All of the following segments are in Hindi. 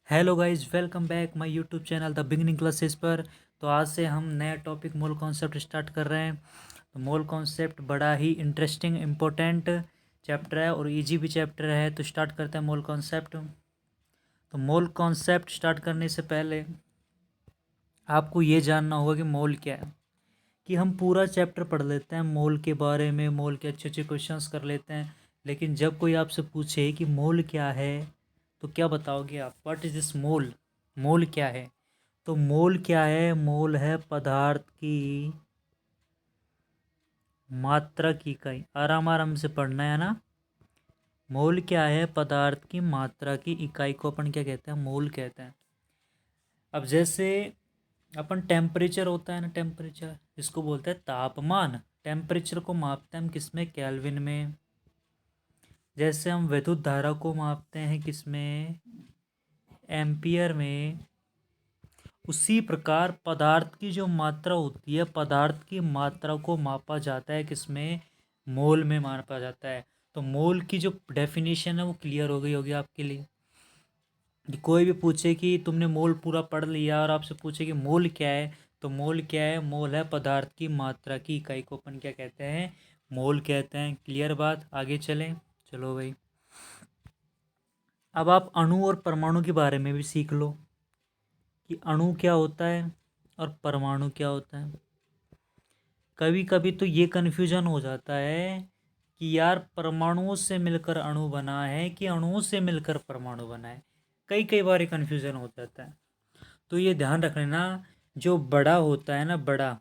Hello guys, welcome back my YouTube channel the beginning classes पर। तो आज से हम नया टॉपिक मोल कॉन्सेप्ट स्टार्ट कर रहे हैं। तो मोल कॉन्सेप्ट बड़ा ही इंटरेस्टिंग इम्पोर्टेंट चैप्टर है और इजी भी चैप्टर है। तो स्टार्ट करते हैं मोल कॉन्सेप्ट। तो मोल कॉन्सेप्ट स्टार्ट करने से पहले आपको ये जानना होगा कि मोल क्या है। कि हम पूरा चैप्टर पढ़ लेते हैं मोल के बारे में, मोल के अच्छे अच्छे क्वेश्चंस कर लेते हैं, लेकिन जब कोई आपसे पूछे कि मोल क्या है तो क्या बताओगे आप? व्हाट इज दिस मोल? मोल क्या है? तो मोल क्या है? मोल है पदार्थ की मात्रा की इकाई। आराम आराम से पढ़ना है ना। मोल क्या है? पदार्थ की मात्रा की इकाई को अपन क्या कहते हैं? मोल कहते हैं। अब जैसे अपन टेम्परेचर होता है ना, टेम्परेचर इसको बोलते हैं तापमान। टेम्परेचर को मापते हैं हम किस में? केल्विन में। जैसे हम विद्युत धारा को मापते हैं किस में? एम्पियर में। उसी प्रकार पदार्थ की जो मात्रा होती है, पदार्थ की मात्रा को मापा जाता है किसमें? मोल में मापा जाता है। तो मोल की जो डेफिनेशन है वो क्लियर हो गई होगी आपके लिए। कि कोई भी पूछे कि तुमने मोल पूरा पढ़ लिया और आपसे पूछे कि मोल क्या है, तो मोल क्या है? मोल है पदार्थ की मात्रा की इकाई को अपन क्या कहते हैं? मोल कहते हैं। क्लियर बात? आगे चलें। चलो भाई, अब आप अणु और परमाणु के बारे में भी सीख लो कि अणु क्या होता है और परमाणु क्या होता है। कभी कभी तो ये कन्फ्यूजन हो जाता है कि यार परमाणुओं से मिलकर अणु बना है कि अणुओं से मिलकर परमाणु बना है। कई कई बार ये कन्फ्यूजन हो जाता है। तो ये ध्यान रख लेना, जो बड़ा होता है ना, बड़ा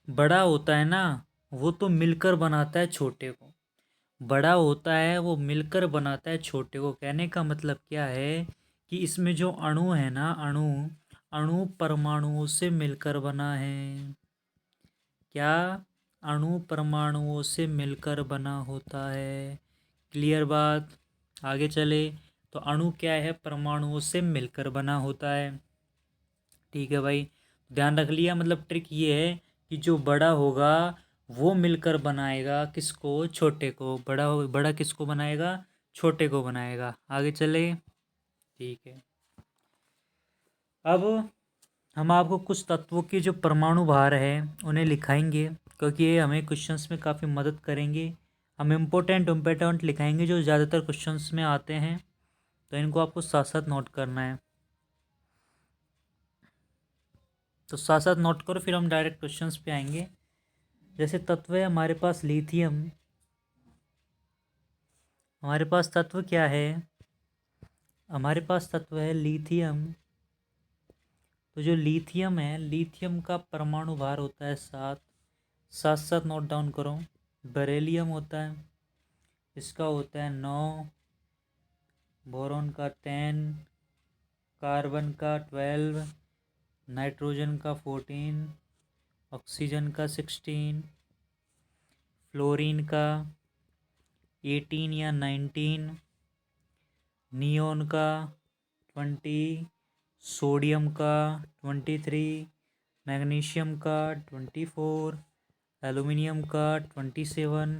बड़ा होता है ना, वो तो मिलकर बनाता है छोटे को। बड़ा होता है वो मिलकर बनाता है छोटे को। कहने का मतलब क्या है कि इसमें जो अणु है ना, अणु अणु परमाणुओं से मिलकर बना है। क्या? अणु परमाणुओं से मिलकर बना होता है। क्लियर बात? आगे चले। तो अणु क्या है? परमाणुओं से मिलकर बना होता है। ठीक है भाई, ध्यान रख लिया। मतलब ट्रिक ये है कि जो बड़ा होगा वो मिलकर बनाएगा किसको? छोटे को। बड़ा हो, बड़ा किसको बनाएगा? छोटे को बनाएगा। आगे चले। ठीक है, अब हम आपको कुछ तत्वों के जो परमाणु भार है उन्हें लिखाएंगे, क्योंकि ये हमें क्वेश्चंस में काफ़ी मदद करेंगे। हम इम्पोर्टेंट इम्पोर्टेंट लिखाएंगे जो ज़्यादातर क्वेश्चंस में आते हैं, तो इनको आपको साथ साथ नोट करना है। तो साथ साथ नोट करो, फिर हम डायरेक्ट क्वेश्चंस पे आएंगे। जैसे तत्व है हमारे पास लिथियम। हमारे पास तत्व क्या है? हमारे पास तत्व है लिथियम। तो जो लिथियम है, लिथियम का परमाणु भार होता है 7। साथ साथ नोट डाउन करो। बेरिलियम होता है, इसका होता है 9। बोरॉन का 10। कार्बन का 12। नाइट्रोजन का 14। ऑक्सीजन का 16। फ्लोरीन का 18 या 19। नियोन का 20। सोडियम का 23। मैग्नीशियम का 24। एल्युमिनियम का 27।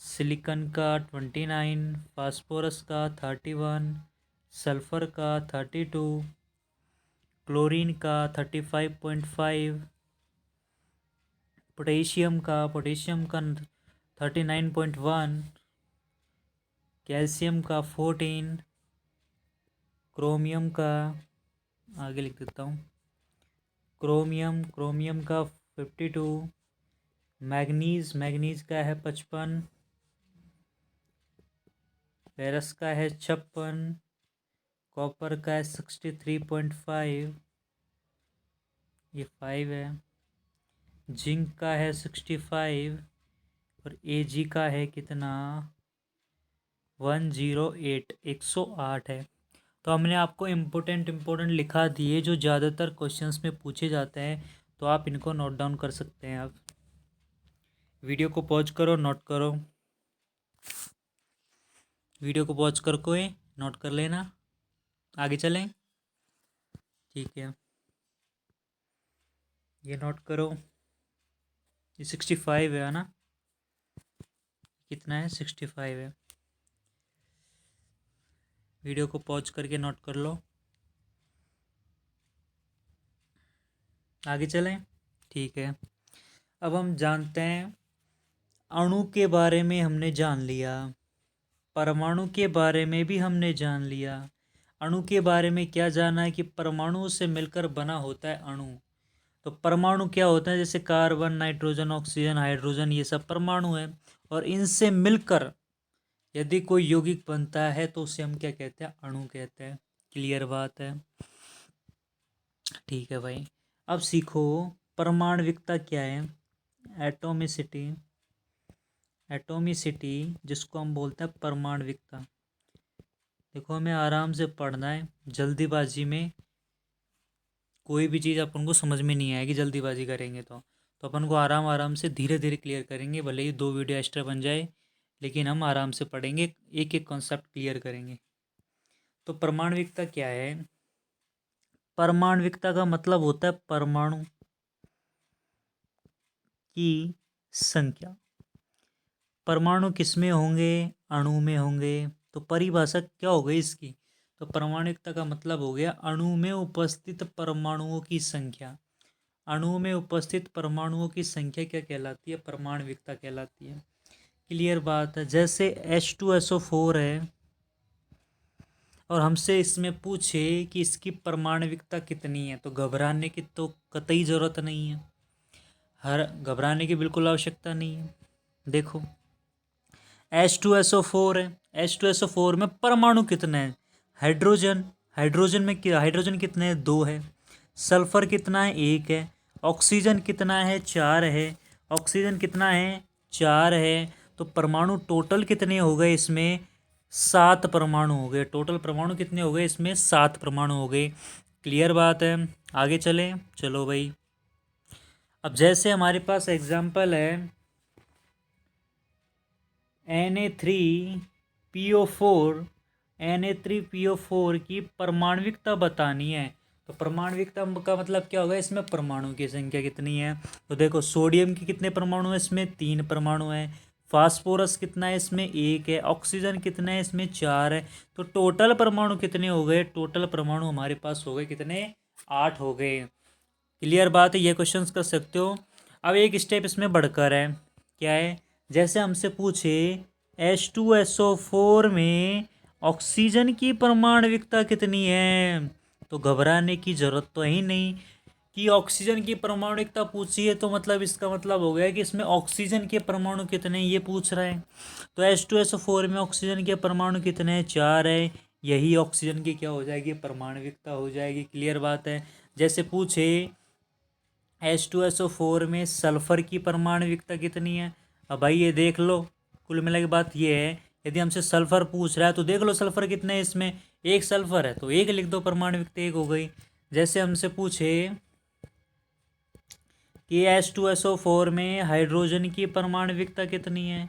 सिलिकॉन का 29। फास्फोरस का 31। सल्फर का 32। क्लोरीन का 35.5। पोटेशियम का 39.1। कैल्शियम का 14। क्रोमियम का, आगे लिख देता हूँ, क्रोमियम का 52। मैग्नीज का है 55। फेरस का है 56। कॉपर का है 63.5, ये 5 है। जिंक का है 65। और एजी का है कितना? 108, 108 है। तो हमने आपको इम्पोर्टेंट लिखा दिए जो ज़्यादातर क्वेश्चंस में पूछे जाते हैं, तो आप इनको नोट डाउन कर सकते हैं। आप वीडियो को पॉज करो, नोट करो। वीडियो को पॉज कर कोई नोट कर लेना। आगे चलें। ठीक है, ये नोट करो। ये 65 है ना? कितना है? 65 है। वीडियो को पॉज करके नोट कर लो। आगे चलें, ठीक है। अब हम जानते हैं, अणु के बारे में हमने जान लिया, परमाणु के बारे में भी हमने जान लिया। अणु के बारे में क्या जाना है कि परमाणु से मिलकर बना होता है अणु। तो परमाणु क्या होता है, जैसे कार्बन, नाइट्रोजन, ऑक्सीजन, हाइड्रोजन, ये सब परमाणु है। और इनसे मिलकर यदि कोई यौगिक बनता है तो उसे हम क्या कहते हैं, अणु कहते हैं। क्लियर बात है, ठीक है भाई। अब सीखो परमाणविकता क्या है। एटोमिसिटी, एटोमिसिटी जिसको हम बोलते हैं परमाणविकता। देखो हमें आराम से पढ़ना है, जल्दीबाजी में कोई भी चीज़ अपन को समझ में नहीं आएगी। जल्दीबाजी करेंगे तो अपन को आराम आराम से धीरे धीरे क्लियर करेंगे। भले ही 2 वीडियो एक्स्ट्रा बन जाए, लेकिन हम आराम से पढ़ेंगे, एक एक कॉन्सेप्ट क्लियर करेंगे। तो परमाणविकता क्या है। परमाणविकता का मतलब होता है परमाणु की संख्या। परमाणु किस में होंगे, अणु में होंगे। तो परिभाषा क्या हो गई इसकी, तो परमाणुकता का मतलब हो गया अणु में उपस्थित परमाणुओं की संख्या। अणु में उपस्थित परमाणुओं की संख्या क्या कहलाती है, परमाणुकता कहलाती है। क्लियर बात है। जैसे H2SO4 है और हमसे इसमें पूछे कि इसकी परमाणुकता कितनी है, तो घबराने की तो कतई ज़रूरत नहीं है। घबराने की बिल्कुल आवश्यकता नहीं है। देखो H2SO4 है, H2SO4 में परमाणु कितने हैं, हाइड्रोजन, हाइड्रोजन कितने हैं, 2 है। सल्फर कितना है, 1 है। ऑक्सीजन कितना है, 4 है। ऑक्सीजन कितना है, 4 है। तो परमाणु टोटल कितने हो गए इसमें, 7 परमाणु हो गए। टोटल परमाणु कितने हो गए इसमें, 7 परमाणु हो गए। क्लियर बात है, आगे चले, चलो भाई। अब जैसे हमारे पास एग्जाम्पल है Na3PO4, Na3PO4 की परमाणुकता बतानी है। तो परमाणुकता का मतलब क्या होगा, इसमें परमाणु की संख्या कितनी है। तो देखो सोडियम की कितने परमाणु है, इसमें 3 परमाणु है। फास्फोरस कितना है, इसमें 1 है। ऑक्सीजन कितना है, इसमें 4 है। तो टोटल परमाणु कितने हो गए, टोटल परमाणु हमारे पास हो गए कितने, 8 हो गए। क्लियर बात है, ये क्वेश्चंस कर सकते हो। अब एक स्टेप इसमें बढ़कर है, क्या है, जैसे हमसे पूछे H2SO4 में ऑक्सीजन की परमाणुकता कितनी है, तो घबराने की जरूरत तो है ही नहीं कि ऑक्सीजन की परमाणुकता पूछी है तो मतलब इसका मतलब हो गया कि इसमें ऑक्सीजन के परमाणु कितने हैं ये पूछ रहा है। तो H2SO4 में ऑक्सीजन के परमाणु कितने हैं, 4 है। यही ऑक्सीजन की क्या हो जाएगी, परमाणुकता हो जाएगी। क्लियर बात है। जैसे पूछे H2SO4 में सल्फर की परमाणुकता कितनी है, अब भाई ये देख लो। कुल मिला के बात ये है, यदि हमसे सल्फर पूछ रहा है तो देख लो सल्फर कितने हैं इसमें, 1 सल्फर है तो 1 लिख दो, परमाणुकता 1 हो गई। जैसे हमसे पूछे कि H2SO4 में हाइड्रोजन की परमाणुकता कितनी है,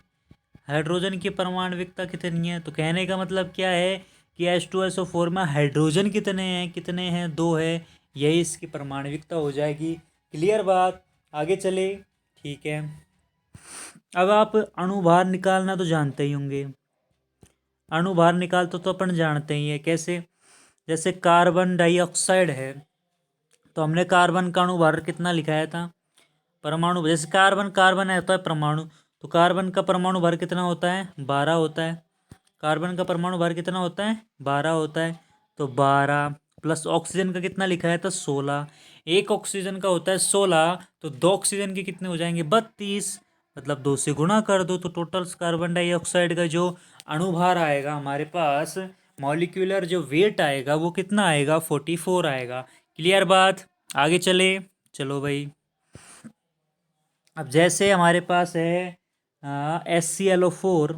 हाइड्रोजन की परमाणुकता कितनी है, तो कहने का मतलब क्या है कि H2SO4 में हाइड्रोजन कितने हैं, 2 है। यही इसकी परमाणुकता हो जाएगी। क्लियर बात, आगे चले, ठीक है। अब आप अणुभार निकालना तो जानते ही होंगे। अणुभार निकालते तो अपन जानते ही है कैसे। जैसे कार्बन डाइऑक्साइड है तो हमने कार्बन का अणुभार कितना लिखाया था, परमाणु, जैसे कार्बन कार्बन है, होता है परमाणु, तो कार्बन का परमाणु भार कितना होता है, 12 होता है। कार्बन का परमाणु भार कितना होता है, 12 होता है। तो 12 प्लस ऑक्सीजन का कितना लिखा है था, 16। एक ऑक्सीजन का होता है 16, तो 2 ऑक्सीजन के कितने हो जाएंगे, 32। मतलब 2 से गुणा कर दो तो टोटल कार्बन डाइऑक्साइड का जो अणुभार आएगा हमारे पास, मॉलिक्यूलर जो वेट आएगा वो कितना आएगा, 44 आएगा। क्लियर बात, आगे चले, चलो भाई। अब जैसे हमारे पास है HClO4,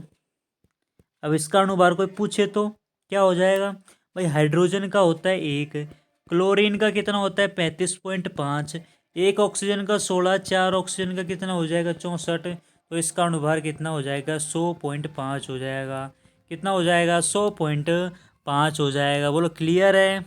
अब इसका अणुभार कोई पूछे तो क्या हो जाएगा भाई, हाइड्रोजन का होता है 1, क्लोरीन का कितना होता है 35.5, एक ऑक्सीजन का 16, 4 ऑक्सीजन का कितना हो जाएगा 64। तो इसका अणुभार कितना हो जाएगा, 100.5 हो जाएगा। कितना हो जाएगा, 100.5 हो जाएगा। बोलो क्लियर है,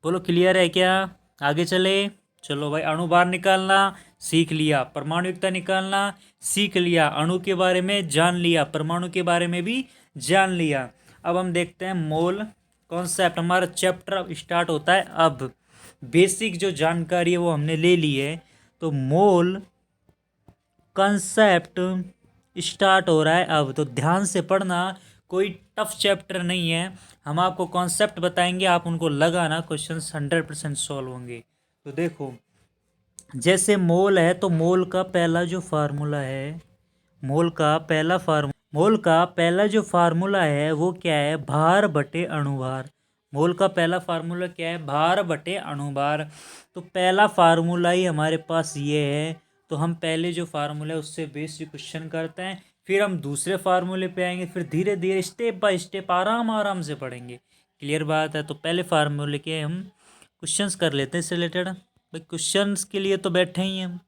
बोलो क्लियर है क्या, आगे चले, चलो भाई। अणुभार निकालना सीख लिया, परमाणुकता निकालना सीख लिया, अणु के बारे में जान लिया, परमाणु के बारे में भी जान लिया। अब हम देखते हैं मोल कॉन्सेप्ट। हमारा चैप्टर अब स्टार्ट होता है। अब बेसिक जो जानकारी है वो हमने ले ली है, तो मोल कॉन्सेप्ट स्टार्ट हो रहा है अब। तो ध्यान से पढ़ना, कोई टफ चैप्टर नहीं है। हम आपको कॉन्सेप्ट बताएंगे, आप उनको लगाना, क्वेश्चंस 100% सॉल्व होंगे। तो देखो, जैसे मोल है तो मोल का पहला जो फार्मूला है, मोल का पहला जो फार्मूला है वो क्या है? भार बटे अणुभार। मोल का पहला फार्मूला क्या है? भार बटे अणुभार। तो पहला फार्मूला ही हमारे पास ये है। तो हम पहले जो फार्मूला है उससे बेसिक क्वेश्चन करते हैं, फिर हम दूसरे फार्मूले पे आएंगे, फिर धीरे धीरे स्टेप बाय स्टेप आराम आराम से पढ़ेंगे। क्लियर बात है? तो पहले फार्मूले के हम क्वेश्चंस कर लेते हैं इससे रिलेटेड। भाई क्वेश्चंस के लिए तो बैठे ही हैं हम,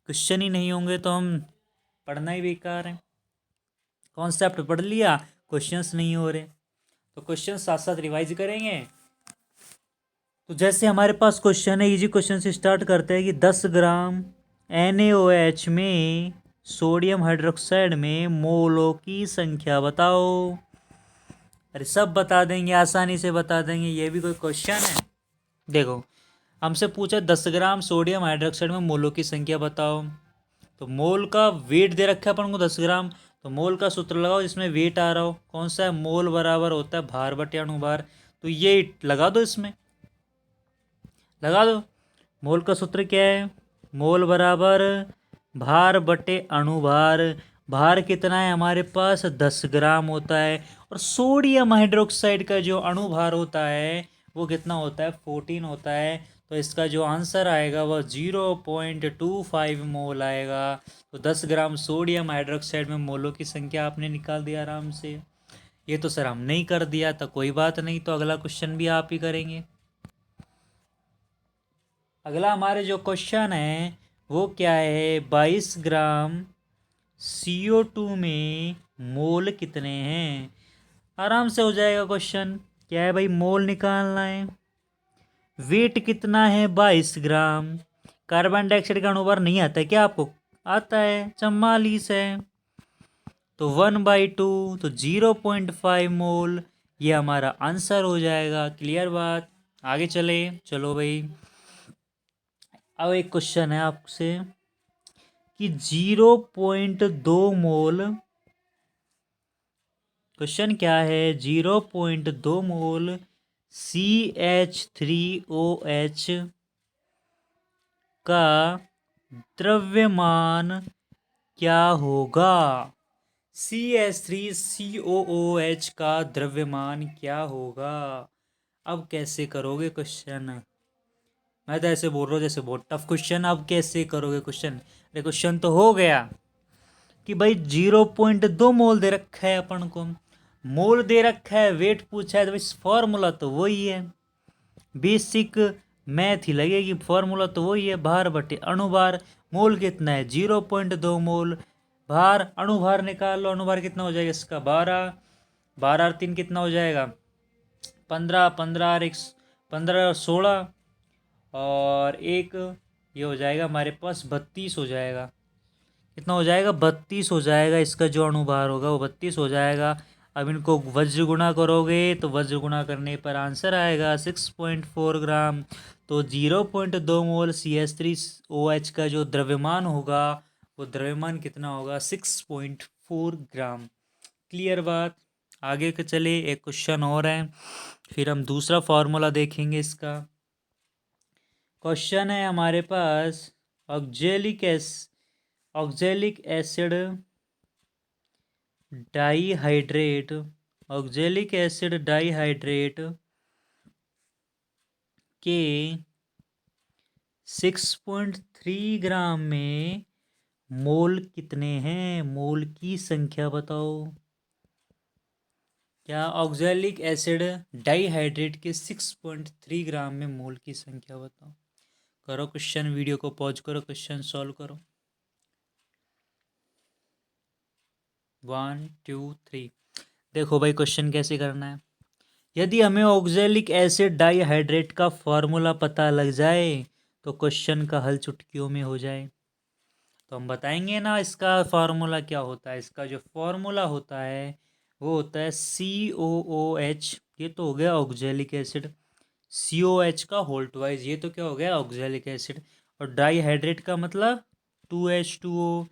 क्वेश्चन ही नहीं होंगे तो हम पढ़ना ही बेकार है। कॉन्सेप्ट पढ़ लिया, क्वेश्चंस नहीं हो रहे, तो क्वेश्चन साथ साथ रिवाइज करेंगे। तो जैसे हमारे पास क्वेश्चन है, इजी क्वेश्चन से स्टार्ट करते हैं कि 10 ग्राम NaOH में सोडियम हाइड्रोक्साइड में मोलों की संख्या बताओ। अरे सब बता देंगे, आसानी से बता देंगे, ये भी कोई क्वेश्चन है? देखो, हमसे पूछा 10 ग्राम सोडियम हाइड्रोक्साइड में मोलों की संख्या बताओ। तो मोल का वेट दे रखा है अपन को 10 ग्राम, तो मोल का सूत्र लगाओ जिसमें वेट आ रहा हो। कौन सा है? मोल बराबर होता है भार बटे अणुभार। तो ये लगा दो, इसमें लगा दो। मोल का सूत्र क्या है? मोल बराबर भार बटे अणुभार। भार कितना है हमारे पास? 10 ग्राम होता है। और सोडियम हाइड्रोक्साइड का जो अणुभार होता है वो कितना होता है? 14 होता है। तो इसका जो आंसर आएगा वह 0.25 मोल आएगा। तो 10 ग्राम सोडियम हाइड्रोक्साइड में मोलों की संख्या आपने निकाल दिया आराम से। ये तो सर हम नहीं कर दिया, तो कोई बात नहीं, तो अगला क्वेश्चन भी आप ही करेंगे। अगला हमारे जो क्वेश्चन है वो क्या है? 22 ग्राम CO2 में मोल कितने हैं? आराम से हो जाएगा क्वेश्चन। क्या है भाई? मोल निकालना है। वेट कितना है? 22 ग्राम। कार्बन डाइऑक्साइड का अणुभार नहीं आता है क्या आपको? आता है, 44 है। तो 1/2, तो 0.5 मोल, ये हमारा आंसर हो जाएगा। क्लियर बात? आगे चले, चलो भाई। अब एक क्वेश्चन है आपसे कि 0.2 मोल, क्वेश्चन क्या है? 0.2 मोल CH3OH का द्रव्यमान क्या होगा? CH3COOH का द्रव्यमान क्या होगा? अब कैसे करोगे क्वेश्चन? मैं तो ऐसे बोल रहा हूँ जैसे बहुत टफ क्वेश्चन। अब कैसे करोगे क्वेश्चन? अरे क्वेश्चन तो हो गया कि भाई 0.2 मोल दे रखा है अपन को, मोल दे रखा है, वेट पूछा है, तो इस फॉर्मूला तो वही है, बेसिक मैथ ही लगेगी। फॉर्मूला तो वही है, भार बटे अणुभार। मोल कितना है? 0.2 मोल। भार, अणुभार निकाल लो, अणुभार कितना हो जाएगा इसका? 12। 12 और 3 कितना हो जाएगा? 15। 15 और 1, 15 और 16 और एक, ये हो जाएगा हमारे पास 32 हो जाएगा। कितना हो जाएगा? 32 हो जाएगा। इसका जो अणुभार होगा वो 32 हो जाएगा। अब इनको वज्र गुणा करोगे तो वज्र गुणा करने पर आंसर आएगा 6.4 ग्राम। तो 0.2 मोल CH3OH का जो द्रव्यमान होगा वो द्रव्यमान कितना होगा? 6.4 ग्राम। क्लियर बात? आगे के चले, एक क्वेश्चन और है, फिर हम दूसरा फॉर्मूला देखेंगे इसका। क्वेश्चन है हमारे पास, oxalic acid dihydrate, oxalic acid dihydrate के 6.3 ग्राम में मोल कितने हैं? मोल की संख्या बताओ। क्या? ऑक्जेलिक एसिड डाइहाइड्रेट के 6.3 ग्राम में मोल की संख्या बताओ। करो क्वेश्चन, वीडियो को पॉज करो, क्वेश्चन सॉल्व करो। 1 2 3। देखो भाई क्वेश्चन कैसे करना है। यदि हमें ऑक्जेलिक एसिड डाइहाइड्रेट का फॉर्मूला पता लग जाए तो क्वेश्चन का हल चुटकियों में हो जाए। तो हम बताएंगे ना इसका फॉर्मूला क्या होता है। इसका जो फॉर्मूला होता है वो होता है COOH। ये तो हो गया ऑक्जेलिक एसिड। COH का होल ट्वाइस, ये तो क्या हो गया ऑक्जेलिक एसिड। और डाईहाइड्रेट का मतलब 2H2O।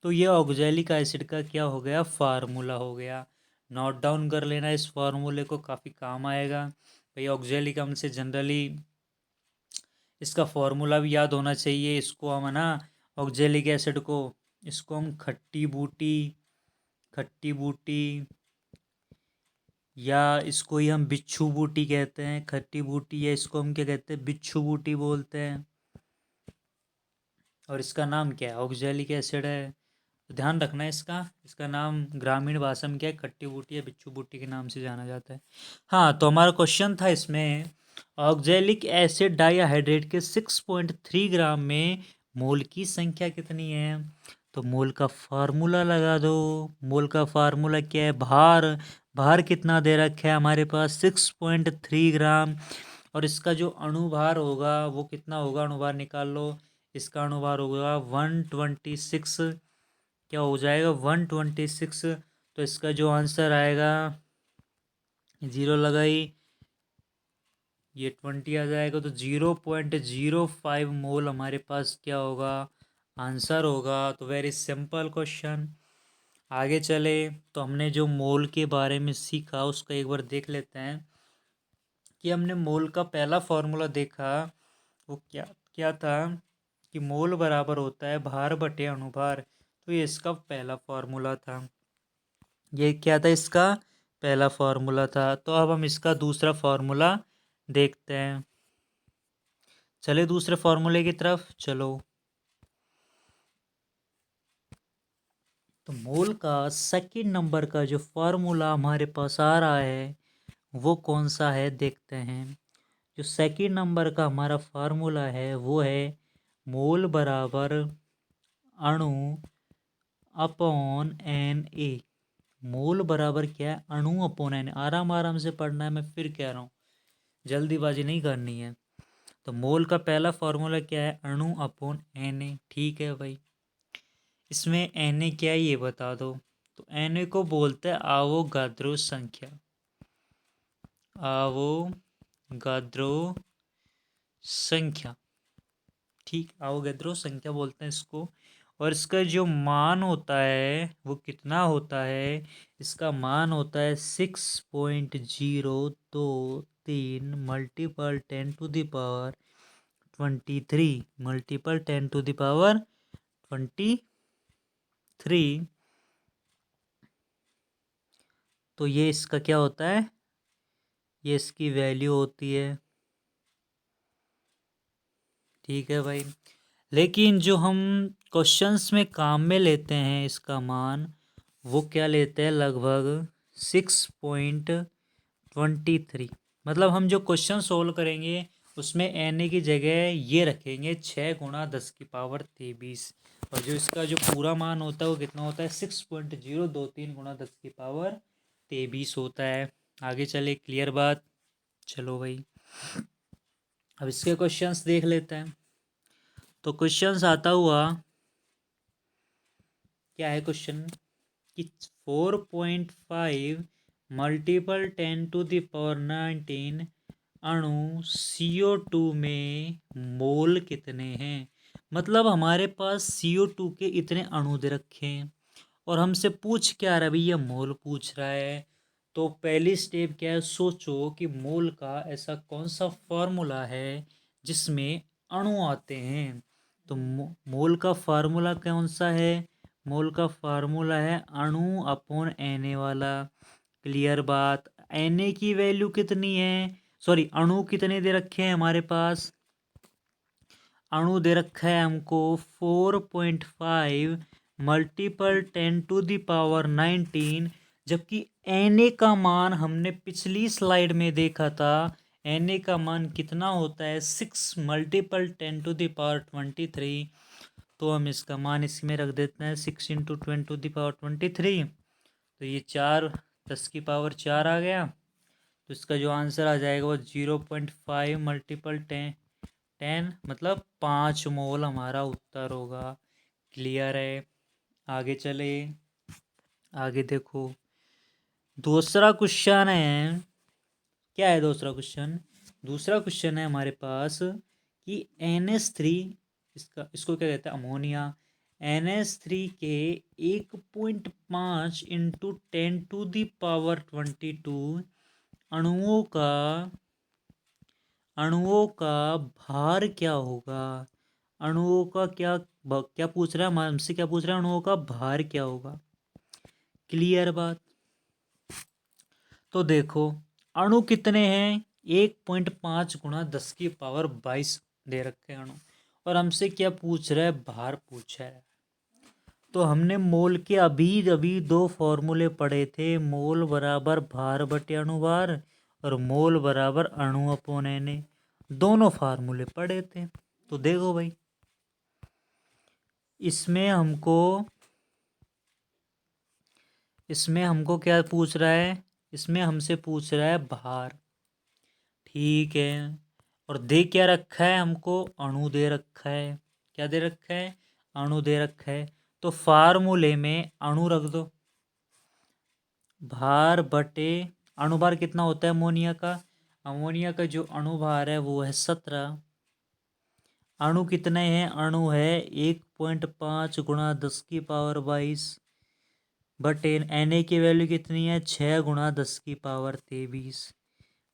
तो ये ऑक्जेलिक एसिड का क्या हो गया, फार्मूला हो गया। नोट डाउन कर लेना इस फार्मूले को, काफ़ी काम आएगा भाई। ऑक्जेलिक हमसे जनरली इसका फॉर्मूला भी याद होना चाहिए। इसको हम है ना, ऑक्जेलिक एसिड को, इसको हम खट्टी बूटी या इसको ही हम बिच्छू बूटी कहते हैं। खट्टी बूटी, या इसको हम क्या कहते हैं, बिच्छू बूटी बोलते हैं। और इसका नाम क्या है, ऑक्जेलिक एसिड है। तो ध्यान रखना है इसका। इसका नाम ग्रामीण भाषा में क्या है, खट्टी बूटी या बिच्छू बूटी के नाम से जाना जाता है। हाँ, तो हमारा क्वेश्चन था इसमें, ऑक्जेलिक एसिड डाईहाइड्रेट के 6.3 ग्राम में मोल की संख्या कितनी है। तो मोल का फार्मूला लगा दो। मोल का फार्मूला क्या है, भार। भार कितना दे रखा है हमारे पास, 6.3 ग्राम। और इसका जो अणुभार होगा वो कितना होगा, अणुभार निकाल लो। इसका अणुभार होगा 126। क्या हो जाएगा, 126। तो इसका जो आंसर आएगा, जीरो लगाई, ये 20 आ जाएगा। तो 0.05 मोल हमारे पास क्या होगा, आंसर होगा। तो वेरी सिंपल क्वेश्चन। आगे चले तो हमने जो मोल के बारे में सीखा उसका एक बार देख लेते हैं। कि हमने मोल का पहला फॉर्मूला देखा, वो क्या क्या था, कि मोल बराबर होता है भार बटे अणुभार। तो ये इसका पहला फॉर्मूला था। ये क्या था, इसका पहला फॉर्मूला था। तो अब हम इसका दूसरा फॉर्मूला देखते हैं। चले दूसरे फॉर्मूले की तरफ, चलो। तो मोल का सेकंड नंबर का जो फॉर्मूला हमारे पास आ रहा है वो कौन सा है, देखते हैं। जो सेकंड नंबर का हमारा फार्मूला है वो है मोल बराबर अणु अपॉन Na। मोल बराबर क्या है, अणु अपॉन Na। आराम आराम से पढ़ना है, मैं फिर कह रहा हूँ, जल्दीबाजी नहीं करनी है। तो मोल का पहला फार्मूला क्या है, अणु अपॉन Na। ठीक है भाई, इसमें Na क्या है ये बता दो। तो Na को बोलते हैं आवोगाद्रो संख्या। आवोगाद्रो संख्या, ठीक, आवोगाद्रो संख्या बोलते हैं इसको। और इसका जो मान होता है वो कितना होता है, इसका मान होता है 6.023 मल्टीपल 10⁻23 मल्टीपल 10⁻23। तो ये इसका क्या होता है, ये इसकी वैल्यू होती है। ठीक है भाई, लेकिन जो हम क्वेश्चंस में काम में लेते हैं इसका मान, वो क्या लेते हैं, लगभग 6.23। मतलब हम जो क्वेश्चन सोल्व करेंगे उसमें एन की जगह ये रखेंगे 6 × 10⁻23। और जो इसका जो पूरा मान होता है वो कितना होता है, 6.023 × 10⁻23 होता है। आगे चले, क्लियर बात। चलो भाई, अब इसके क्वेश्चंस देख लेते हैं। तो क्वेश्चंस आता हुआ क्या है क्वेश्चन, कि 4.5 मल्टीपल 10⁻19 अणु CO2 में मोल कितने हैं। मतलब हमारे पास CO2 के इतने अणु दे रखे हैं और हमसे पूछ क्या रहा है भैया, मोल पूछ रहा है। तो पहली स्टेप क्या है, सोचो कि मोल का ऐसा कौन सा फॉर्मूला है जिसमें अणु आते हैं। तो मोल का फार्मूला कौन सा है, मोल का फार्मूला है अणु अपॉन Na वाला। क्लियर बात। Na की वैल्यू कितनी है, सॉरी अणु कितने दे रखे हैं हमारे पास, अणु दे रखा है हमको 4.5 मल्टीपल 10⁻19। जबकि Na का मान हमने पिछली स्लाइड में देखा था, Na का मान कितना होता है, 6 मल्टीपल 10⁻23। तो हम इसका मान इसमें रख देते हैं 6 × 10⁻23। तो ये 4 10⁻4 आ गया। तो इसका जो आंसर आ जाएगा वो 0.5 मल्टीपल 10 मतलब 5 मोल हमारा उत्तर होगा। क्लियर है, आगे चले। आगे देखो, दूसरा क्वेश्चन है, क्या है दूसरा क्वेश्चन? दूसरा क्वेश्चन है हमारे पास कि NH3, इसको क्या कहते हैं, अमोनिया। NH3 के 1.5 इंटू 10⁻²2 अणुओं का भार क्या होगा? अणुओं का क्या पूछ रहा है हमसे, क्या पूछ रहा है, अणुओं का भार क्या होगा? क्लियर बात? तो देखो, अणु कितने हैं? 1.5 गुणा 10⁻22 दे रखे हैं अणु, और हमसे क्या पूछ रहा है? भार पूछ रहा है। तो हमने मोल के अभी अभी दो फॉर्मूले पढ़े थे, मोल बराबर भार बटे अणुभार और मोल बराबर अणु अपॉन Na। दोनों फार्मूले पढ़े थे। तो देखो भाई, इसमें हमको क्या पूछ रहा है? इसमें हमसे पूछ रहा है भार, ठीक है। और दे क्या रखा है हमको? अणु दे रखा है। क्या दे रखा है? अणु दे रखा है। तो फार्मूले में अणु रख दो, भार बटे अणुभार कितना होता है अमोनिया का? अमोनिया का जो अणुभार है वो है 17। अणु कितने हैं? अणु है 1.5 गुणा 10⁻22 बटे Na की वैल्यू कितनी है? 6 गुणा 10⁻23।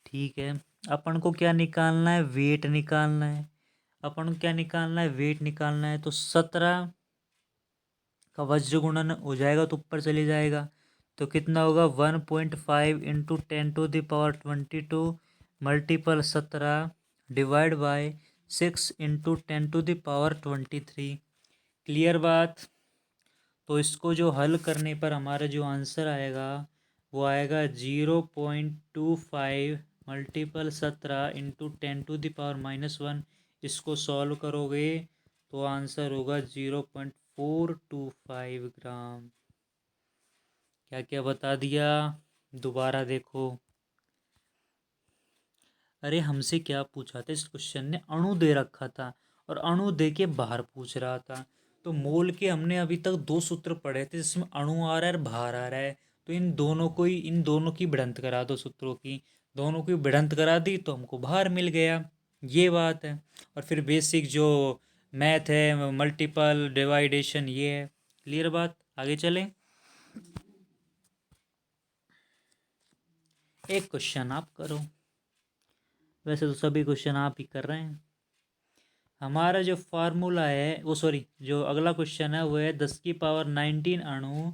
ठीक है। अपन को क्या निकालना है? वेट निकालना है। अपन को क्या निकालना है? वेट निकालना है। तो 17 का वज्र गुणन हो जाएगा तो ऊपर चले जाएगा, तो कितना होगा? 1.5 into 10⁻22 multiple 17 divide by 6 into 10⁻23। Clear बात? तो इसको जो हल करने पर हमारा जो आंसर आएगा वो आएगा 0.25 मल्टीपल 17 इंटू 10⁻⁻1। इसको सॉल्व करोगे तो आंसर होगा 0.425 ग्राम। क्या क्या बता दिया? दोबारा देखो। अरे हमसे क्या पूछा था? इस क्वेश्चन ने अणु दे रखा था और अणु दे के बाहर पूछ रहा था। तो मोल के हमने अभी तक दो सूत्र पढ़े थे जिसमें अणु आ रहा है और बाहर आ रहा है। तो इन दोनों की भिड़ंत करा दो, सूत्रों की दोनों की भिड़ंत करा दी तो हमको बाहर मिल गया। ये बात है। और फिर बेसिक जो मैथ है, मल्टीपल डिवाइडेशन, ये है। क्लियर बात? आगे चलें। एक क्वेश्चन आप करो, वैसे तो सभी क्वेश्चन आप ही कर रहे हैं। हमारा जो फार्मूला है वो, सॉरी, जो अगला क्वेश्चन है वो है 10⁻19 अणु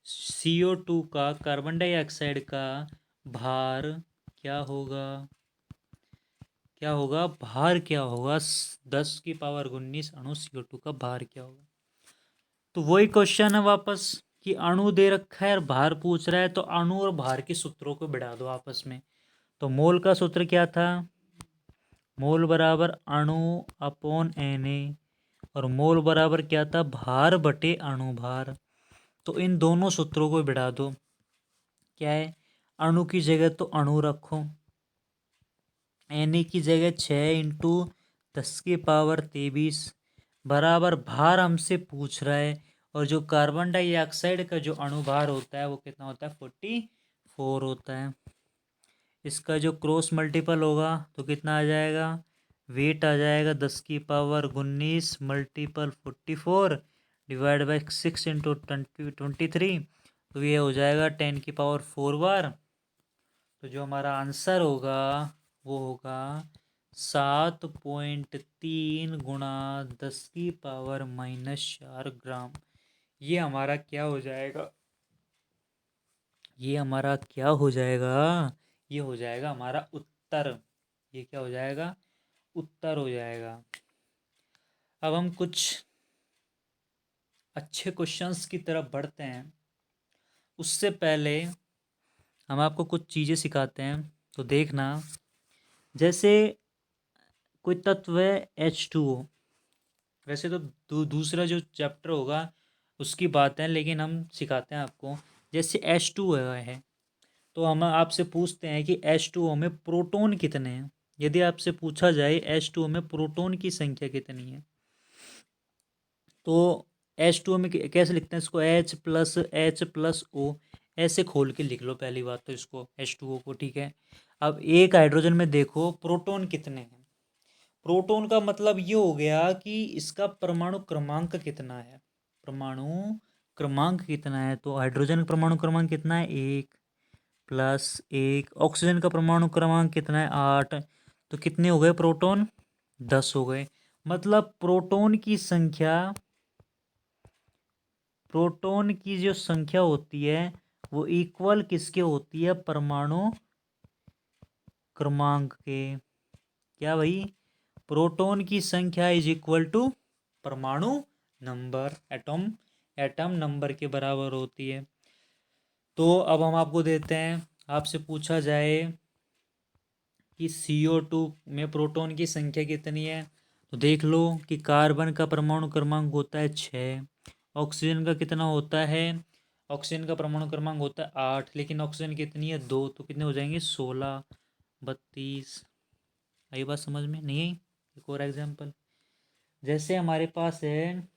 CO2 का, कार्बन डाइऑक्साइड का भार क्या होगा? क्या होगा? भार क्या होगा? 10⁻19 अणु CO2 का भार क्या होगा? तो वही क्वेश्चन है वापस कि अणु दे रखा है और भार पूछ रहा है, तो अणु और भार के सूत्रों को बढ़ा दो आपस में। तो मोल का सूत्र क्या था? मोल बराबर अणु अपॉन Na, और मोल बराबर क्या था? भार बटे अणु भार। तो इन दोनों सूत्रों को बढ़ा दो। क्या है? अणु की जगह तो अणु रखो, Na की जगह 6 इंटू 10⁻23 बराबर भार हमसे पूछ रहा है। और जो कार्बन डाइऑक्साइड का जो अणुभार होता है वो कितना होता है? 44 होता है। इसका जो क्रॉस मल्टीपल होगा तो कितना आ जाएगा? वेट आ जाएगा 10⁻19 मल्टीपल 44 डिवाइड बाई 6 इंटू 23। तो ये हो जाएगा 10⁻4 बार। तो जो हमारा आंसर होगा वो होगा 7.3 गुणा 10⁻⁻4 ग्राम। ये हमारा क्या हो जाएगा? ये हमारा क्या हो जाएगा? ये हो जाएगा हमारा उत्तर। ये क्या हो जाएगा? उत्तर हो जाएगा। अब हम कुछ अच्छे क्वेश्चंस की तरफ बढ़ते हैं। उससे पहले हम आपको कुछ चीज़ें सिखाते हैं, तो देखना। जैसे कोई तत्व है H2O, वैसे तो दूसरा जो चैप्टर होगा उसकी बात है, लेकिन हम सिखाते हैं आपको। जैसे H2O है, तो हम आपसे पूछते हैं कि H2O में प्रोटॉन कितने हैं। यदि आपसे पूछा जाए H2O में प्रोटॉन की संख्या कितनी है, तो H2O में कैसे लिखते हैं इसको? H+H+O। ऐसे खोल के लिख लो पहली बात तो इसको H2O को, ठीक है। अब एक हाइड्रोजन में देखो प्रोटॉन कितने हैं। प्रोटॉन का मतलब ये हो गया कि इसका परमाणु क्रमांक कितना है। परमाणु क्रमांक कितना है, तो हाइड्रोजन का परमाणु क्रमांक कितना है, 1+1। ऑक्सीजन का परमाणु क्रमांक कितना है, 8। तो कितने हो गए प्रोटॉन, 10 हो गए। मतलब प्रोटॉन की जो संख्या होती है वो इक्वल किसके होती है, परमाणु क्रमांक के। क्या भाई, प्रोटॉन की संख्या इज इक्वल टू परमाणु नंबर, एटम नंबर के बराबर होती है। तो अब हम आपको देते हैं, आपसे पूछा जाए कि CO2 में प्रोटॉन की संख्या कितनी है, तो देख लो कि कार्बन का परमाणु क्रमांक होता है 6। ऑक्सीजन का कितना होता है, ऑक्सीजन का परमाणु क्रमांक होता है 8, लेकिन ऑक्सीजन कितनी है, 2। तो कितने हो जाएंगे, 16, 32। आई बात समझ में नहीं आई। एक और एग्जांपल, जैसे हमारे पास है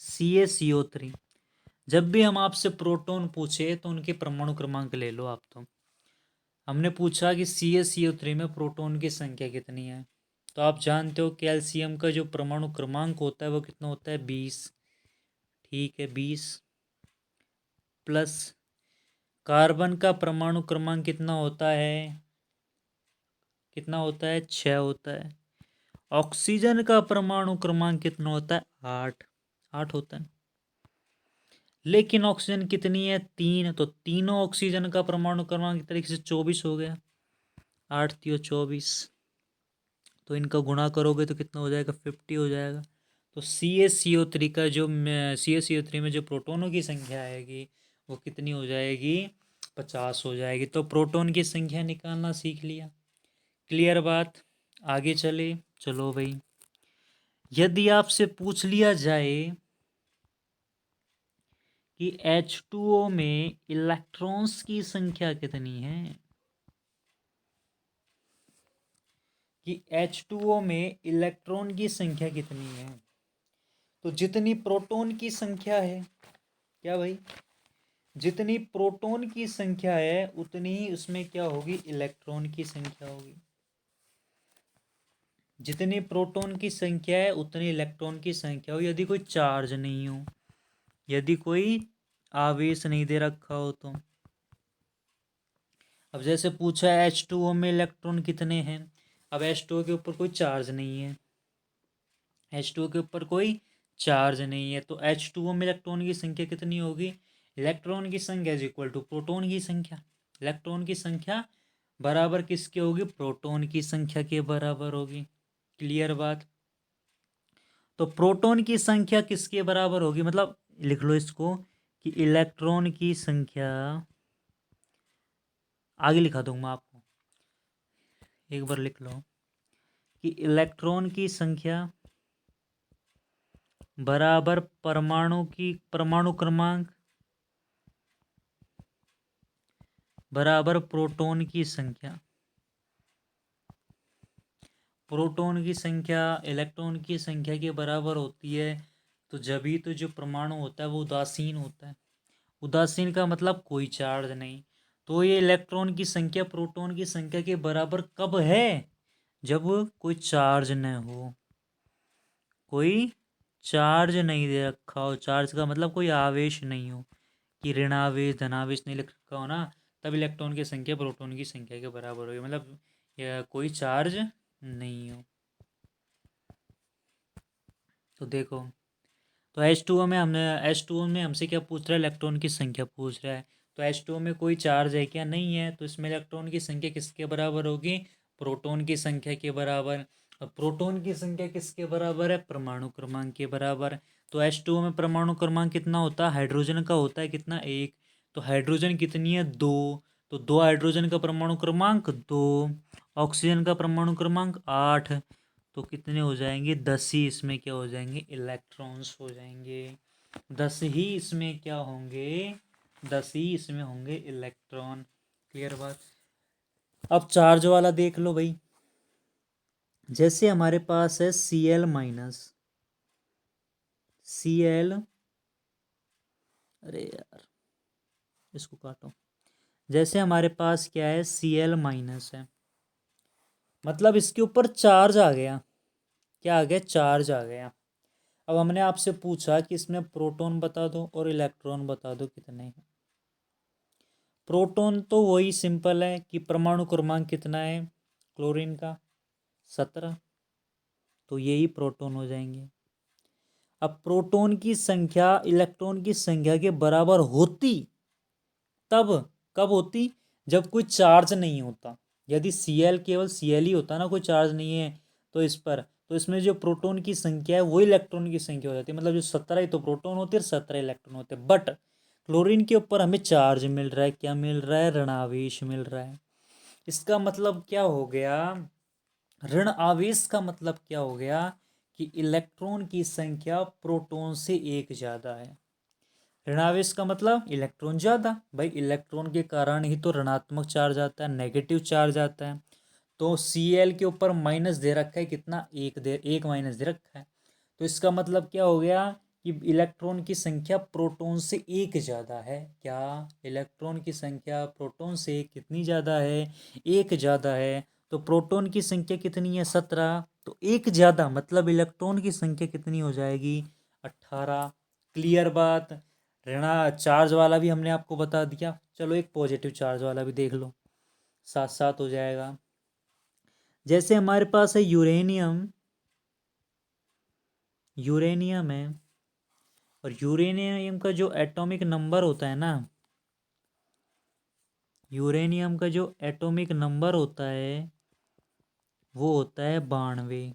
CaCO3। जब भी हम आपसे प्रोटॉन पूछे तो उनके परमाणु क्रमांक ले लो आप। तो हमने पूछा कि CaCO3 में प्रोटॉन की संख्या कितनी है, तो आप जानते हो कैल्शियम का जो परमाणु क्रमांक होता है वो कितना होता है, 20। ठीक है, 20 प्लस कार्बन का परमाणु क्रमांक कितना होता है, 6 होता है। ऑक्सीजन का परमाणु क्रमांक कितना होता है, 8। 8 होता है। लेकिन ऑक्सीजन कितनी है, 3। तो तीनों ऑक्सीजन का परमाणु क्रमांक एक तरीके से 24 हो गया। 8 3 24, तो इनका गुणा करोगे तो कितना हो जाएगा, 50 हो जाएगा। तो CaCO3 का जो CaCO3 में जो प्रोटॉनों की संख्या आएगी वो कितनी हो जाएगी, 50 हो जाएगी। तो प्रोटॉन की संख्या निकालना सीख लिया। क्लियर बात, आगे चले। चलो भाई, यदि आपसे पूछ लिया जाए कि H2O में इलेक्ट्रॉन्स की संख्या कितनी है, कि H2O में इलेक्ट्रॉन की संख्या कितनी है, तो जितनी प्रोटॉन की संख्या है, क्या भाई, जितनी प्रोटॉन की संख्या है उतनी ही उसमें क्या होगी, इलेक्ट्रॉन की संख्या होगी। जितनी प्रोटॉन की संख्या है उतनी इलेक्ट्रॉन की संख्या हो, यदि कोई चार्ज नहीं हो, यदि कोई आवेश नहीं दे रखा हो तो। अब जैसे पूछा है H2O में इलेक्ट्रॉन कितने हैं, अब H2O के ऊपर कोई चार्ज नहीं है, H2O के ऊपर कोई चार्ज नहीं है, तो H2O में इलेक्ट्रॉन की संख्या कितनी होगी, इलेक्ट्रॉन की संख्या इज इक्वल टू प्रोटॉन की संख्या। इलेक्ट्रॉन की संख्या बराबर किसके होगी, प्रोटॉन की संख्या के बराबर होगी। क्लियर बात। तो प्रोटॉन की संख्या किसके बराबर होगी, मतलब लिख लो इसको कि इलेक्ट्रॉन की संख्या, आगे लिखा दूंगा आपको, एक बार लिख लो कि इलेक्ट्रॉन की संख्या बराबर परमाणु क्रमांक बराबर प्रोटॉन की संख्या। प्रोटॉन की संख्या इलेक्ट्रॉन की संख्या के बराबर होती है तो जब ही तो जो परमाणु होता है वो उदासीन होता है। उदासीन का मतलब कोई चार्ज नहीं। तो ये इलेक्ट्रॉन की संख्या प्रोटॉन की संख्या के बराबर कब है, जब कोई चार्ज न हो, कोई चार्ज नहीं दे रखा हो। चार्ज का मतलब कोई आवेश नहीं हो, कि ऋणावेश धनावेश नहीं लिख रखा हो ना, तब इलेक्ट्रॉन की संख्या प्रोटॉन की संख्या के बराबर होगी, मतलब कोई चार्ज नहीं हो। तो देखो, तो H2O में हमसे क्या पूछ रहा है, इलेक्ट्रॉन की संख्या पूछ रहा है। तो H2O में कोई चार्ज है क्या, नहीं है, तो इसमें इलेक्ट्रॉन की संख्या किसके बराबर होगी, प्रोटॉन की संख्या के बराबर। और प्रोटॉन की संख्या किसके बराबर है, परमाणु क्रमांक के बराबर। तो H2O में परमाणु क्रमांक कितना होता है, हाइड्रोजन का होता है कितना, 1। तो हाइड्रोजन कितनी है, 2। तो 2 हाइड्रोजन का परमाणु क्रमांक 2। ऑक्सीजन का परमाणु क्रमांक 8। तो कितने हो जाएंगे, 10 ही इसमें क्या हो जाएंगे, इलेक्ट्रॉन्स हो जाएंगे। 10 ही इसमें क्या होंगे, 10 ही इसमें होंगे इलेक्ट्रॉन। क्लियर बात। अब चार्ज वाला देख लो भाई, जैसे हमारे पास है Cl-, Cl, अरे यार इसको काटो। जैसे हमारे पास क्या है, Cl- है, मतलब इसके ऊपर चार्ज आ गया। क्या आ गया? चार्ज आ गया। अब हमने आपसे पूछा कि इसमें प्रोटॉन बता दो और इलेक्ट्रॉन बता दो कितने हैं। प्रोटॉन तो वही सिंपल है कि परमाणु क्रमांक कितना है क्लोरीन का, 17, तो यही प्रोटॉन हो जाएंगे। अब प्रोटॉन की संख्या इलेक्ट्रॉन की संख्या के बराबर होती तब, कब होती? जब कोई चार्ज नहीं होता। यदि Cl केवल Cl ही होता ना, कोई चार्ज नहीं है तो इस पर, तो इसमें जो प्रोटॉन की संख्या है वो इलेक्ट्रॉन की संख्या हो जाती है। मतलब जो 17 ही तो प्रोटॉन होते हैं, 17 इलेक्ट्रॉन होते हैं। बट क्लोरीन के ऊपर हमें चार्ज मिल रहा है। क्या मिल रहा है? ऋणावेश मिल रहा है। इसका मतलब क्या हो गया? ऋण आवेश का मतलब क्या हो गया? कि इलेक्ट्रॉन की संख्या प्रोटॉन से एक ज़्यादा है। ऋणावेश का मतलब इलेक्ट्रॉन ज़्यादा। भाई इलेक्ट्रॉन के कारण ही तो ऋणात्मक चार्ज आता है, नेगेटिव चार्ज आता है। तो Cl के ऊपर माइनस दे रखा है, कितना? एक माइनस दे रखा है। तो इसका मतलब क्या हो गया कि इलेक्ट्रॉन की संख्या प्रोटॉन से एक ज़्यादा है। क्या? इलेक्ट्रॉन की संख्या प्रोटॉन से कितनी ज़्यादा है? एक ज़्यादा है। तो प्रोटॉन की संख्या कितनी है? 17। तो एक ज़्यादा मतलब इलेक्ट्रॉन की संख्या कितनी हो जाएगी? 18। क्लियर बात? ऋणा चार्ज वाला भी हमने आपको बता दिया। चलो एक पॉजिटिव चार्ज वाला भी देख लो, साथ साथ हो जाएगा। जैसे हमारे पास है यूरेनियम, यूरेनियम है, और यूरेनियम का जो एटॉमिक नंबर होता है ना, यूरेनियम का जो एटॉमिक नंबर होता है वो होता है 92।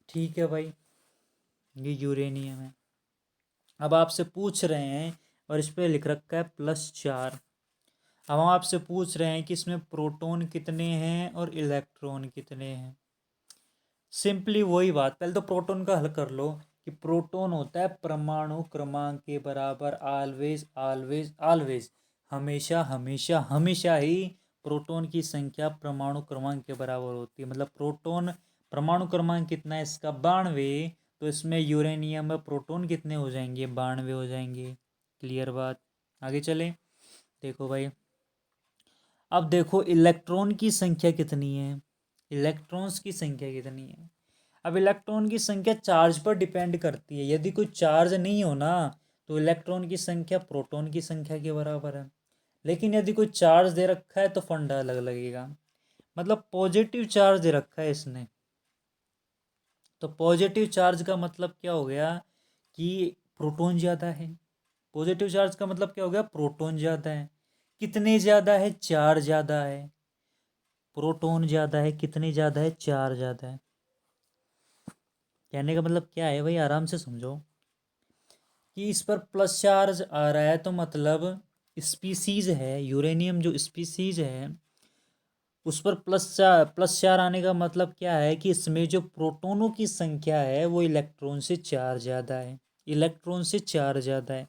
ठीक है भाई, ये यूरेनियम है। अब आपसे पूछ रहे हैं, और इस पर लिख रखा है +4। अब हम आपसे पूछ रहे हैं कि इसमें प्रोटॉन कितने हैं और इलेक्ट्रॉन कितने हैं। सिंपली वही बात, पहले तो प्रोटॉन का हल कर लो कि प्रोटॉन होता है परमाणु क्रमांक के बराबर। ऑलवेज ऑलवेज ऑलवेज, हमेशा हमेशा हमेशा ही प्रोटॉन की संख्या परमाणु क्रमांक के बराबर होती है। मतलब प्रोटॉन परमाणु क्रमांक कितना है इसका? 92। तो इसमें यूरेनियम में प्रोटॉन कितने हो जाएंगे? 92 हो जाएंगे। क्लियर बात? आगे चले, देखो भाई। अब देखो इलेक्ट्रॉन की संख्या कितनी है, इलेक्ट्रॉन्स की संख्या कितनी है। अब इलेक्ट्रॉन की संख्या चार्ज पर डिपेंड करती है। यदि कोई चार्ज नहीं हो ना, तो इलेक्ट्रॉन की संख्या प्रोटॉन की संख्या के बराबर है। लेकिन यदि कोई चार्ज दे रखा है तो फंडा अलग लगेगा। मतलब पॉजिटिव चार्ज दे रखा है इसने, तो पॉजिटिव चार्ज का मतलब क्या हो गया कि प्रोटॉन ज़्यादा है। पॉजिटिव चार्ज का मतलब क्या हो गया? प्रोटॉन ज़्यादा है। कितने ज़्यादा है? 4 ज़्यादा है। प्रोटॉन ज़्यादा है, कितने ज़्यादा है? 4 ज़्यादा है। कहने का मतलब क्या है भाई, आराम से समझो कि इस पर प्लस चार्ज आ रहा है तो मतलब स्पीसीज है, यूरेनियम जो स्पीसीज है उस पर प्लस चार आने का मतलब क्या है कि इसमें जो प्रोटॉनों की संख्या है वो इलेक्ट्रॉन से 4 ज़्यादा है। इलेक्ट्रॉन से 4 ज़्यादा है।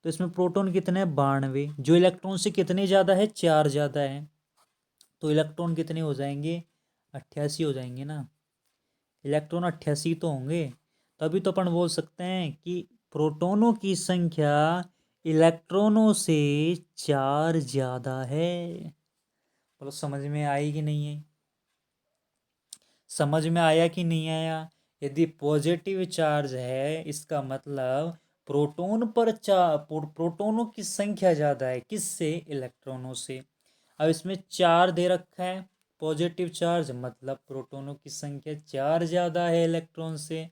तो इसमें प्रोटॉन कितने हैं? 92। जो इलेक्ट्रॉन से कितने ज़्यादा है? 4 ज़्यादा है। तो इलेक्ट्रॉन कितने हो जाएंगे? 88 हो जाएंगे ना। इलेक्ट्रॉन 88 तो होंगे। तभी तो अपन बोल सकते हैं कि प्रोटॉनों की संख्या इलेक्ट्रॉनों से 4 ज़्यादा है। बोलो समझ में आई कि नहीं है? समझ में आया कि नहीं आया? यदि पॉजिटिव चार्ज है इसका मतलब प्रोटॉन पर प्रोटॉनों की संख्या ज़्यादा है। किससे? इलेक्ट्रॉनों से। अब इसमें 4 दे रखा है पॉजिटिव चार्ज, मतलब प्रोटॉनों की संख्या 4 ज़्यादा है इलेक्ट्रॉन से,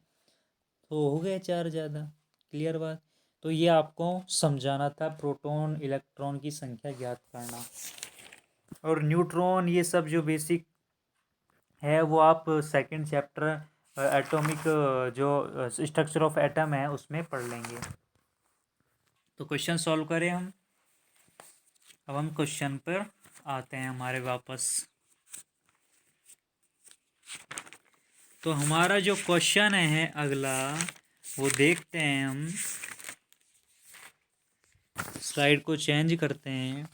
तो हो गए 4 ज़्यादा। क्लियर बात? तो ये आपको समझाना था, प्रोटॉन इलेक्ट्रॉन की संख्या ज्ञात करना। और न्यूट्रॉन ये सब जो बेसिक है वो आप सेकंड चैप्टर एटॉमिक जो स्ट्रक्चर ऑफ एटम है उसमें पढ़ लेंगे। तो क्वेश्चन सॉल्व करें हम। अब हम क्वेश्चन पर आते हैं हमारे वापस। तो हमारा जो क्वेश्चन है अगला वो देखते हैं हम। स्लाइड को चेंज करते हैं।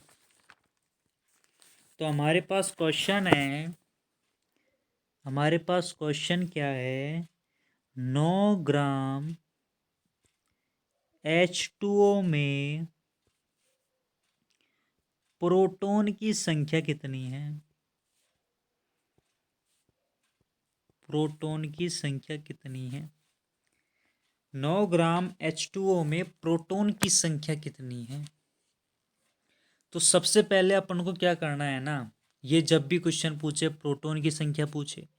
तो हमारे पास क्वेश्चन है, हमारे पास क्वेश्चन क्या है? 9 ग्राम H2O में प्रोटॉन की संख्या कितनी है? प्रोटॉन की संख्या कितनी है? 9 ग्राम H2O में प्रोटॉन की संख्या कितनी है? तो सबसे पहले अपन को क्या करना है ना, ये जब भी क्वेश्चन पूछे, प्रोटॉन की संख्या पूछे,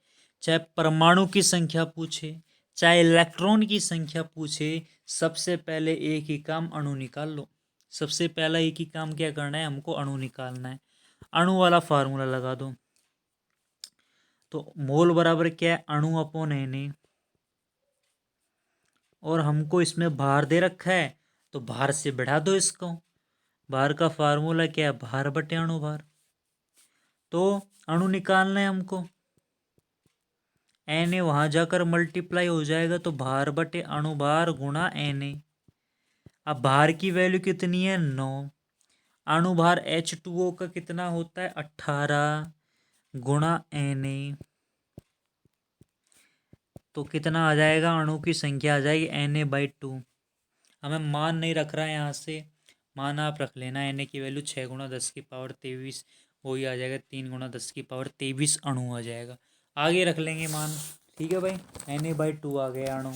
चाहे परमाणु की संख्या पूछे, चाहे इलेक्ट्रॉन की संख्या पूछे, सबसे पहले एक ही काम, अणु निकाल लो। सबसे पहला एक ही काम क्या करना है, हमको अणु निकालना है। अणु वाला फार्मूला लगा दो। तो मोल बराबर क्या है, अणु अपॉन Na। और हमको इसमें भार दे रखा है, तो भार से बढ़ा दो इसको। भार का फार्मूला क्या है, भार बटे अणु भार। तो अणु निकालना है हमको, Na वहां जाकर मल्टीप्लाई हो जाएगा, तो भार बटे अणु भार गुणा Na। अब भार की वैल्यू कितनी है, 9। अणु भार H2O का कितना होता है, 18 गुणा Na। तो कितना आ जाएगा, अणु की संख्या आ जाएगी Na/2। हमें मान नहीं रख रहा है यहाँ से, मान आप रख लेना। Na की वैल्यू 6 गुणा 10⁻23, वही आ जाएगा 3 गुणा 10⁻23 अणु आ जाएगा। आगे रख लेंगे मान, ठीक है भाई। Na/2 आ गया अणु।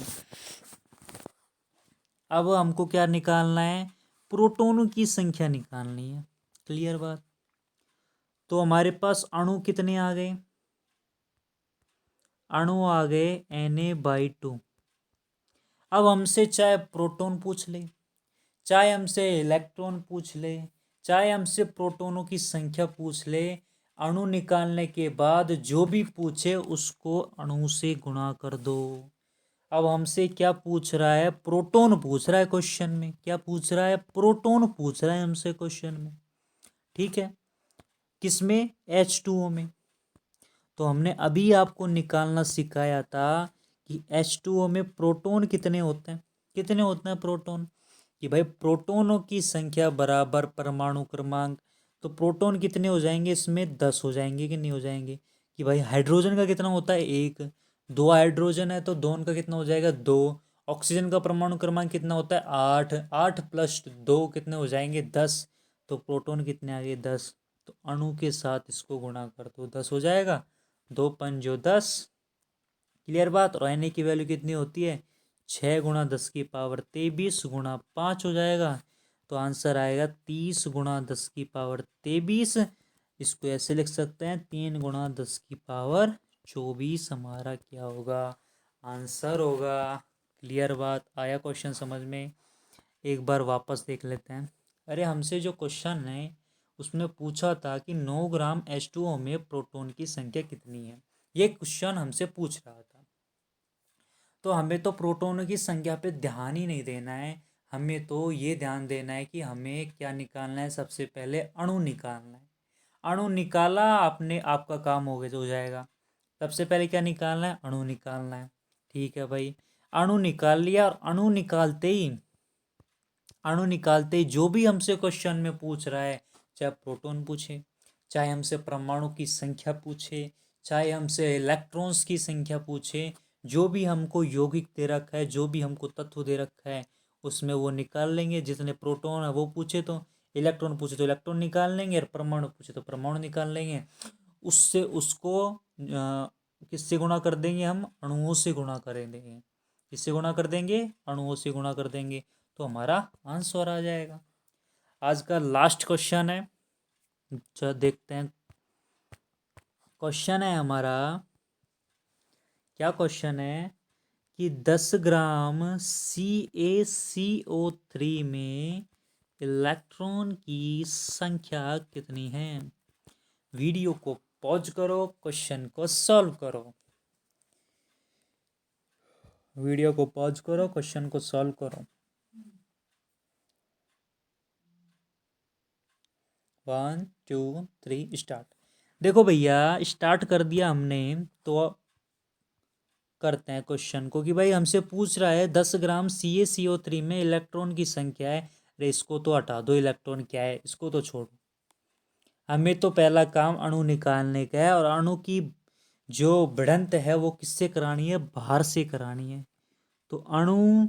अब हमको क्या निकालना है, प्रोटॉनों की संख्या निकालनी है। क्लियर बात। तो हमारे पास अणु कितने आ गए, अणु आ गए Na/2। अब हमसे चाहे प्रोटॉन पूछ ले, चाहे हमसे इलेक्ट्रॉन पूछ ले, चाहे हमसे प्रोटॉनों की संख्या पूछ ले, अणु निकालने के बाद जो भी पूछे उसको अणु से गुणा कर दो। अब हमसे क्या पूछ रहा है, प्रोटॉन पूछ रहा है क्वेश्चन में। क्या पूछ रहा है, प्रोटॉन पूछ रहा है हमसे क्वेश्चन में, ठीक है। किसमें, H2O में। तो हमने अभी आपको निकालना सिखाया था कि H2O में प्रोटॉन कितने होते हैं, कितने होते हैं प्रोटॉन, कि भाई प्रोटॉनों की संख्या बराबर परमाणु क्रमांक। तो प्रोटॉन कितने हो जाएंगे इसमें, 10 हो जाएंगे कि नहीं हो जाएंगे। कि भाई हाइड्रोजन का कितना होता है, 1। 2 हाइड्रोजन है तो 2 का कितना हो जाएगा, 2। ऑक्सीजन का परमाणु क्रमांक कितना होता है, 8। 8 प्लस 2 कितने हो जाएंगे, 10। तो प्रोटॉन कितने आ गए, 10। तो अणु के साथ इसको गुणा कर दो, 10 हो जाएगा। 2 पंजो 10। क्लियर बात। और Na की वैल्यू कितनी होती है, 6 गुणा 10⁻23 गुणा 5 हो जाएगा। तो आंसर आएगा 30 गुणा 10⁻23। इसको ऐसे लिख सकते हैं, 3 गुणा 10⁻24 हमारा क्या होगा, आंसर होगा। क्लियर बात। आया क्वेश्चन समझ में। एक बार वापस देख लेते हैं। अरे हमसे जो क्वेश्चन है उसमें पूछा था कि 9 ग्राम H2O में प्रोटॉन की संख्या कितनी है, ये क्वेश्चन हमसे पूछ रहा था। तो हमें तो प्रोटॉनों की संख्या पे ध्यान ही नहीं देना है, हमें तो ये ध्यान देना है कि हमें क्या निकालना है, सबसे पहले अणु निकालना है। अणु निकाला आपने, आपका काम हो जाएगा। सबसे पहले क्या निकालना है, अणु निकालना है। ठीक है भाई, अणु निकाल लिया। और अणु निकालते ही जो भी हमसे क्वेश्चन में पूछ रहा है, चाहे प्रोटॉन पूछे, चाहे हमसे परमाणु की संख्या पूछे, चाहे हमसे इलेक्ट्रॉन्स की संख्या पूछे, जो भी हमको यौगिक दे रखा है, जो भी हमको तत्व दे रखा है, उसमें वो निकाल लेंगे। जितने प्रोटॉन है वो पूछे तो इलेक्ट्रॉन पूछे तो इलेक्ट्रॉन निकाल लेंगे, और परमाणु पूछे तो परमाणु निकाल लेंगे। उससे उसको किससे गुणा कर देंगे, हम अणुओं से गुणा कर देंगे। किससे गुणा कर देंगे, अणुओं से गुणा कर देंगे। तो हमारा आंसर आ जाएगा। आज का लास्ट क्वेश्चन है, चलो देखते हैं। क्वेश्चन है हमारा, क्या क्वेश्चन है कि 10 ग्राम CaCO3 में इलेक्ट्रॉन की संख्या कितनी है। वीडियो को पॉज करो, क्वेश्चन को सॉल्व करो। वीडियो को पॉज करो, क्वेश्चन को सॉल्व करो। 1 2 3 स्टार्ट। देखो भैया, स्टार्ट कर दिया हमने, तो करते हैं क्वेश्चन को। कि भाई हमसे पूछ रहा है 10 ग्राम CaCO3 में इलेक्ट्रॉन की संख्या है। अरे इसको तो हटा दो, इलेक्ट्रॉन क्या है इसको तो छोड़ो। हमें तो पहला काम अणु निकालने का है, और अणु की जो भिड़ंत है वो किससे करानी है, भार से करानी है। तो अणु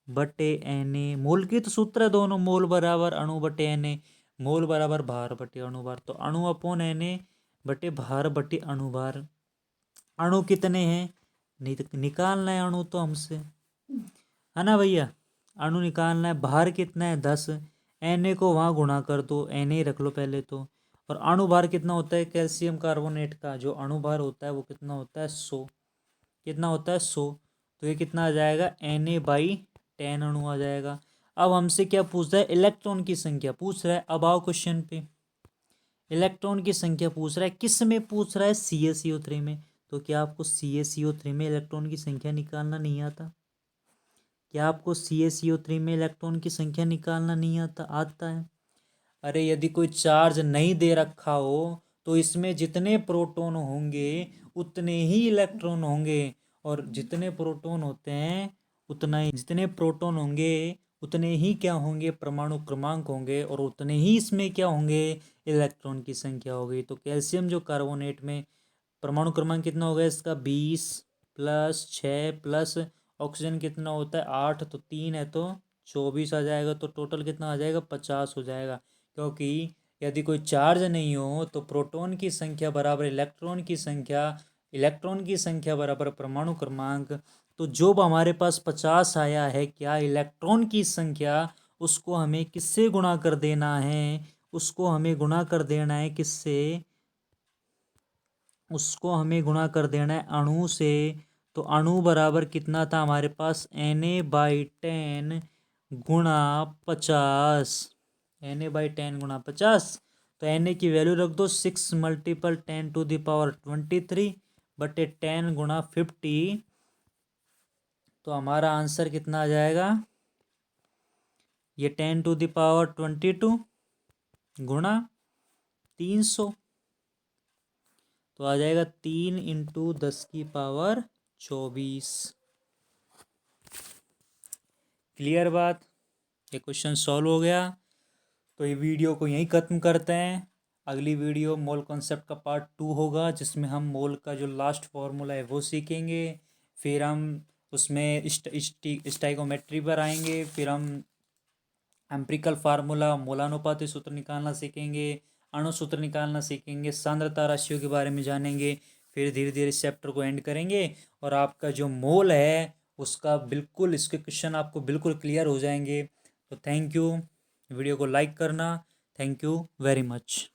बटे Na, मोल की तो सूत्र है दोनों, मोल बराबर अणु बटे Na। मोल बराबर भार बटे अणुभार, तो अणु अपॉन Na बटे भार बटे अणुभार। अणु कितने हैं निकालना है अणु तो हमसे, है ना भैया। अणु निकालना है, भार कितना है 10, Na को वहाँ गुणा कर दो, Na ही रख लो पहले तो। और अणुभार कितना होता है कैल्शियम कार्बोनेट का, जो अणुभार होता है वो कितना होता है 100, कितना होता है 100। तो ये कितना आ जाएगा Na/10 अणु आ जाएगा। अब हमसे क्या पूछ रहा है, इलेक्ट्रॉन की संख्या पूछ रहा है। अब आओ क्वेश्चन पे, इलेक्ट्रॉन की संख्या पूछ रहा है, किस में पूछ रहा है CaCO3 में। तो क्या आपको CaCO3 में इलेक्ट्रॉन की संख्या निकालना नहीं आता, क्या आपको CaCO3 में इलेक्ट्रॉन की संख्या निकालना नहीं आता, आता है। अरे यदि कोई चार्ज नहीं दे रखा हो तो इसमें जितने प्रोटॉन होंगे उतने ही इलेक्ट्रॉन होंगे, और जितने प्रोटॉन होते हैं उतना ही, जितने प्रोटॉन होंगे उतने ही क्या होंगे परमाणु क्रमांक होंगे, और उतने ही इसमें क्या होंगे इलेक्ट्रॉन की संख्या होगी। तो कैल्शियम जो कार्बोनेट में परमाणु क्रमांक कितना होगा इसका 20 + 6 प्लस ऑक्सीजन कितना होता है 8, तो 3 है तो 24 आ जाएगा, तो टोटल कितना आ जाएगा 50 हो जाएगा। क्योंकि यदि कोई चार्ज नहीं हो तो प्रोटॉन की संख्या बराबर इलेक्ट्रॉन की संख्या, इलेक्ट्रॉन की संख्या बराबर परमाणु क्रमांक। तो जो हमारे पास 50 आया है क्या इलेक्ट्रॉन की संख्या, उसको हमें किससे गुणा कर देना है, उसको हमें गुणा कर देना है किससे, उसको हमें गुणा कर देना है अणु से। तो अणु बराबर कितना था हमारे पास Na/10 गुणा 50, Na/10 गुणा 50। तो Na की वैल्यू रख दो 6 × 10⁻23 बटे 10 गुणा 50। तो हमारा आंसर कितना आ जाएगा, ये 10⁻22 गुणा 300, तो आ जाएगा 3 × 10⁻24। क्लियर बात, ये क्वेश्चन सॉल्व हो गया। तो ये वीडियो को यहीं ख़त्म करते हैं। अगली वीडियो मोल कॉन्सेप्ट का पार्ट 2 होगा, जिसमें हम मोल का जो लास्ट फॉर्मूला है वो सीखेंगे। फिर हम उसमें स्टाइकोमेट्री पर आएंगे। फिर हम एम्पिरिकल फार्मूला मोलानुपाती सूत्र निकालना सीखेंगे, अणु सूत्र निकालना सीखेंगे, सांद्रता राशियों के बारे में जानेंगे। फिर धीरे धीरे इस चैप्टर को एंड करेंगे, और आपका जो मोल है उसका बिल्कुल, इसके क्वेश्चन आपको बिल्कुल क्लियर हो जाएंगे। तो थैंक यू, वीडियो को लाइक करना। Thank you very much.